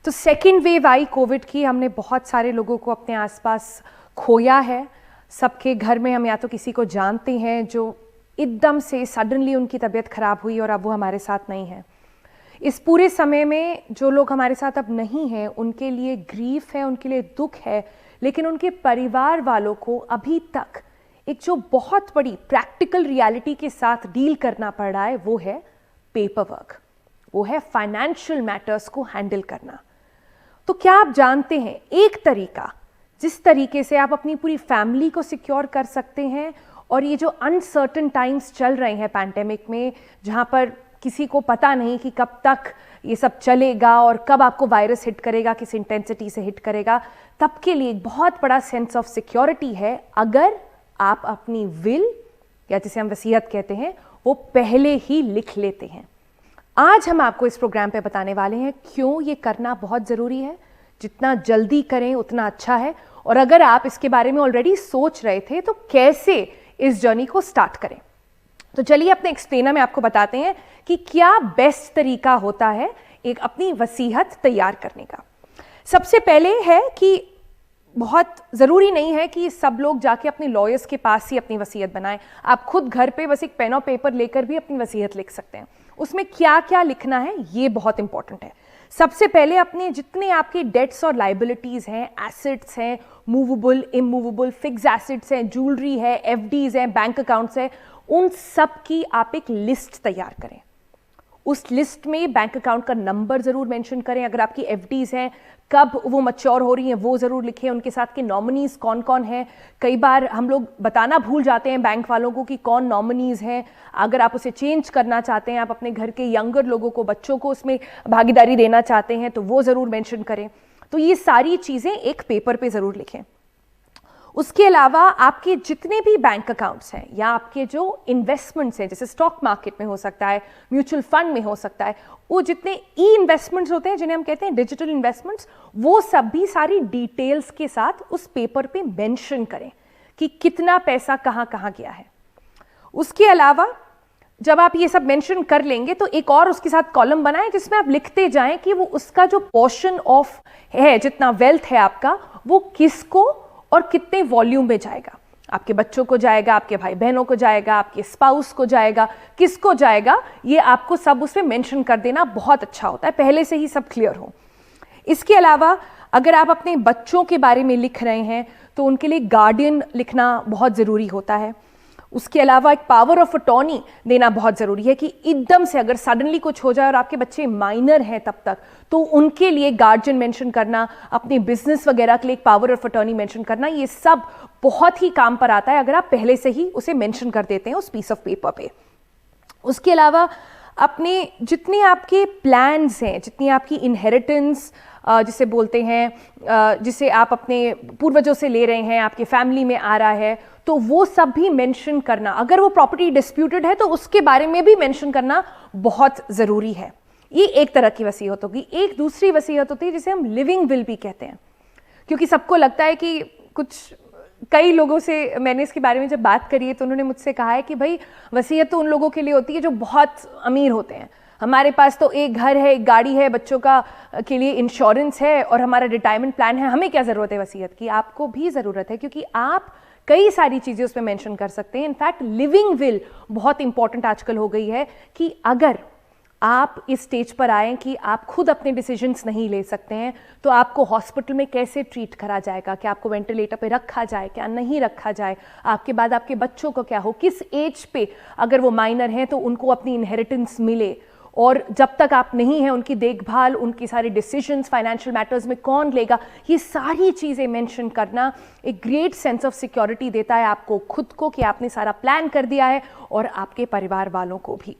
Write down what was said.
तो second wave आई Covid की, हमने बहुत सारे लोगों को अपने आसपास खोया है। सबके घर में हम या तो किसी को जानते हैं जो एकदम से सडनली उनकी तबीयत खराब हुई और अब वो हमारे साथ नहीं है। इस पूरे समय में जो लोग हमारे साथ अब नहीं हैं उनके लिए ग्रीफ है, उनके लिए दुख है, लेकिन उनके परिवार वालों को अभी तक एक जो बहुत बड़ी प्रैक्टिकल रियलिटी के साथ डील करना पड़ रहा है वो है पेपर वर्क, वो है फाइनेंशियल मैटर्स को हैंडल करना। तो क्या आप जानते हैं एक तरीका जिस तरीके से आप अपनी पूरी फैमिली को सिक्योर कर सकते हैं, और ये जो अनसर्टन टाइम्स चल रहे हैं पैंडेमिक में, जहां पर किसी को पता नहीं कि कब तक ये सब चलेगा और कब आपको वायरस हिट करेगा, किस इंटेंसिटी से हिट करेगा, तब के लिए एक बहुत बड़ा सेंस ऑफ सिक्योरिटी है अगर आप अपनी विल या जिसे हम वसीयत कहते हैं वो पहले ही लिख लेते हैं। आज हम आपको इस प्रोग्राम पे बताने वाले हैं क्यों ये करना बहुत ज़रूरी है। जितना जल्दी करें उतना अच्छा है, और अगर आप इसके बारे में ऑलरेडी सोच रहे थे तो कैसे इस जर्नी को स्टार्ट करें। तो चलिए अपने एक्सप्लेनर में आपको बताते हैं कि क्या बेस्ट तरीका होता है एक अपनी वसीयत तैयार करने का। सबसे पहले है कि बहुत ज़रूरी नहीं है कि सब लोग जाके अपने लॉयर्स के पास ही अपनी वसीयत बनाएं। आप खुद घर पे बस एक पेन और पेपर लेकर भी अपनी वसीयत लिख सकते हैं। उसमें क्या क्या लिखना है ये बहुत इंपॉर्टेंट है। सबसे पहले अपने जितने आपके डेट्स और लाइबिलिटीज़ हैं, एसेट्स हैं, मूवेबल, इमूवेबल, फिक्स एसेट्स हैं, ज्वेलरी है, एफडीज हैं, बैंक अकाउंट्स हैं, उन सब की आप एक लिस्ट तैयार करें। उस लिस्ट में बैंक अकाउंट का नंबर ज़रूर मेंशन करें। अगर आपकी एफडीज़ हैं, कब वो मैच्योर हो रही हैं वो ज़रूर लिखें। उनके साथ के नॉमिनीज़ कौन कौन हैं। कई बार हम लोग बताना भूल जाते हैं बैंक वालों को कि कौन नॉमिनीज़ हैं। अगर आप उसे चेंज करना चाहते हैं, आप अपने घर के यंगर लोगों को, बच्चों को उसमें भागीदारी देना चाहते हैं तो वो ज़रूर मेंशन करें। तो ये सारी चीज़ें एक पेपर पे ज़रूर लिखें। उसके अलावा आपके जितने भी बैंक अकाउंट्स हैं या आपके जो इन्वेस्टमेंट्स हैं, जैसे स्टॉक मार्केट में हो सकता है, म्यूचुअल फंड में हो सकता है, वो जितने ई इन्वेस्टमेंट्स होते हैं जिन्हें हम कहते हैं डिजिटल इन्वेस्टमेंट्स, वो सब भी सारी डिटेल्स के साथ उस पेपर पे मेंशन करें कि कितना पैसा कहाँ कहाँ गया है। उसके अलावा जब आप ये सब मेंशन कर लेंगे तो एक और उसके साथ कॉलम बनाएं जिसमें आप लिखते जाएं कि वो उसका जो पोर्शन ऑफ है, जितना वेल्थ है आपका, वो किसको और कितने वॉल्यूम में जाएगा। आपके बच्चों को जाएगा, आपके भाई बहनों को जाएगा, आपके स्पाउस को जाएगा, किसको जाएगा, ये आपको सब उसमें मेंशन कर देना बहुत अच्छा होता है, पहले से ही सब क्लियर हो। इसके अलावा अगर आप अपने बच्चों के बारे में लिख रहे हैं तो उनके लिए गार्डियन लिखना बहुत ज़रूरी होता है। उसके अलावा एक पावर ऑफ अटॉर्नी देना बहुत ज़रूरी है कि एकदम से अगर सडनली कुछ हो जाए और आपके बच्चे माइनर हैं तब तक, तो उनके लिए गार्जियन मेंशन करना, अपने बिजनेस वगैरह के लिए एक पावर ऑफ अटॉर्नी मेंशन करना, ये सब बहुत ही काम पर आता है अगर आप पहले से ही उसे मेंशन कर देते हैं उस पीस ऑफ पेपर पे। उसके अलावा अपने जितने आपके प्लान्स हैं, जितनी आपकी इनहेरिटेंस जिसे बोलते हैं, जिसे आप अपने पूर्वजों से ले रहे हैं, आपके फैमिली में आ रहा है, तो वो सब भी मेंशन करना। अगर वो प्रॉपर्टी डिस्प्यूटेड है तो उसके बारे में भी मेंशन करना बहुत ज़रूरी है। ये एक तरह की वसीयत होगी। एक दूसरी वसीयत होती है जिसे हम लिविंग विल भी कहते हैं, क्योंकि सबको लगता है कि कई लोगों से मैंने इसके बारे में जब बात करी है तो उन्होंने मुझसे कहा है कि भाई वसीयत तो उन लोगों के लिए होती है जो बहुत अमीर होते हैं। हमारे पास तो एक घर है, एक गाड़ी है, बच्चों का के लिए इंश्योरेंस है और हमारा रिटायरमेंट प्लान है, हमें क्या ज़रूरत है वसीयत की। आपको भी ज़रूरत है, क्योंकि आप कई सारी चीज़ें उसमें मेंशन कर सकते हैं। इनफैक्ट लिविंग विल बहुत इंपॉर्टेंट आजकल हो गई है कि अगर आप इस स्टेज पर आए कि आप खुद अपने डिसीजंस नहीं ले सकते हैं, तो आपको हॉस्पिटल में कैसे ट्रीट करा जाएगा, क्या आपको वेंटिलेटर पे रखा जाए, क्या नहीं रखा जाए, आपके बाद आपके बच्चों को क्या हो, किस एज पे अगर वो माइनर हैं तो उनको अपनी इनहेरिटेंस मिले, और जब तक आप नहीं हैं उनकी देखभाल, उनकी सारी डिसीजंस फाइनेंशियल मैटर्स में कौन लेगा, ये सारी चीज़ें मेंशन करना एक ग्रेट सेंस ऑफ सिक्योरिटी देता है आपको खुद को कि आपने सारा प्लान कर दिया है और आपके परिवार वालों को भी।